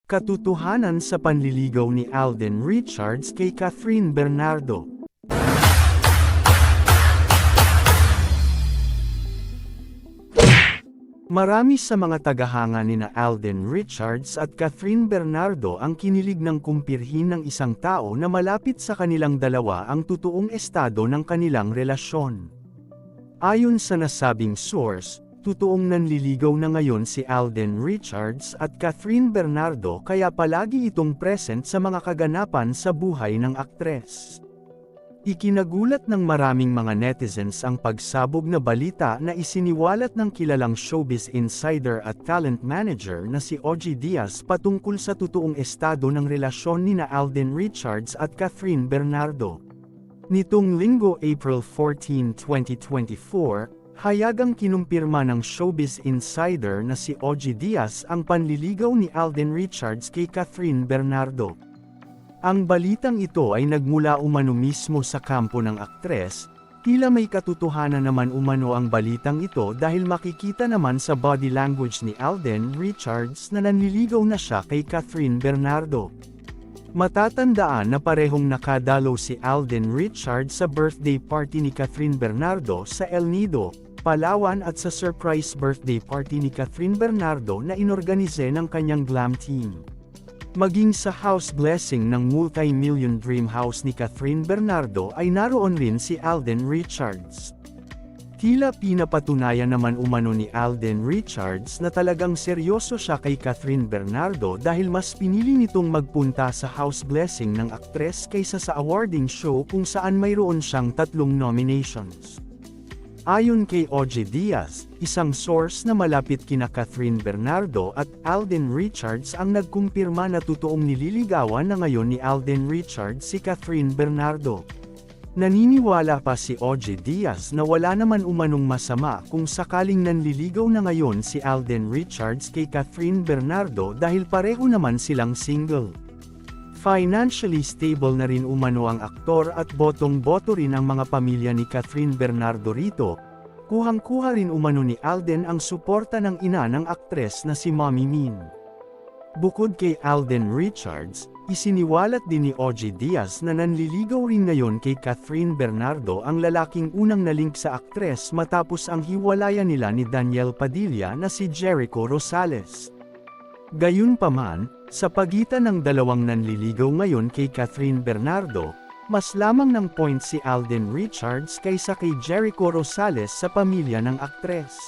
Katotohanan sa panliligaw ni Alden Richards kay Catherine Bernardo. Marami sa mga tagahanga nina Alden Richards at Catherine Bernardo ang kinilig ng kumpirhin ng isang tao na malapit sa kanilang dalawa ang totoong estado ng kanilang relasyon. Ayon sa nasabing source, totoong nanliligaw na ngayon si Alden Richards at Catherine Bernardo kaya palagi itong present sa mga kaganapan sa buhay ng aktres. Ikinagulat ng maraming mga netizens ang pagsabog na balita na isiniwalat ng kilalang showbiz insider at talent manager na si Ogie Diaz patungkol sa totoong estado ng relasyon nina Alden Richards at Catherine Bernardo. Nitong Linggo, April 14, 2024, hayagang kinumpirma ng showbiz insider na si Ogie Diaz ang panliligaw ni Alden Richards kay Catherine Bernardo. Ang balitang ito ay nagmula umano mismo sa kampo ng aktres, tila may katotohanan naman umano ang balitang ito dahil makikita naman sa body language ni Alden Richards na nanliligaw na siya kay Catherine Bernardo. Matatandaan na parehong nakadalo si Alden Richards sa birthday party ni Catherine Bernardo sa El Nido, Palawan at sa surprise birthday party ni Catherine Bernardo na inorganize ng kanyang glam team. Maging sa house blessing ng multi-million dream house ni Catherine Bernardo ay naroon rin si Alden Richards. Tila pinapatunayan naman umano ni Alden Richards na talagang seryoso siya kay Catherine Bernardo dahil mas pinili nitong magpunta sa house blessing ng aktres kaysa sa awarding show kung saan mayroon siyang 3 nominations. Ayon kay Ogie Diaz, isang source na malapit kina Catherine Bernardo at Alden Richards ang nagkumpirma na totoong nililigawan na ngayon ni Alden Richards si Catherine Bernardo. Naniniwala pa si Ogie Diaz na wala naman umanong masama kung sakaling nanliligaw na ngayon si Alden Richards kay Catherine Bernardo dahil pareho naman silang single. Financially stable na rin umano ang aktor at botong-boto rin ang mga pamilya ni Catherine Bernardo rito. Kuhang-kuha rin umano ni Alden ang suporta ng ina ng aktres na si Mommy Min. Bukod kay Alden Richards, isiniwalat din ni Ogie Diaz na nanliligaw rin ngayon kay Catherine Bernardo ang lalaking unang nalink sa aktres matapos ang hiwalayan nila ni Daniel Padilla na si Jericho Rosales. Gayunpaman, sa pagitan ng dalawang nanliligaw ngayon kay Catherine Bernardo, mas lamang ng point si Alden Richards kaysa kay Jericho Rosales sa pamilya ng aktres.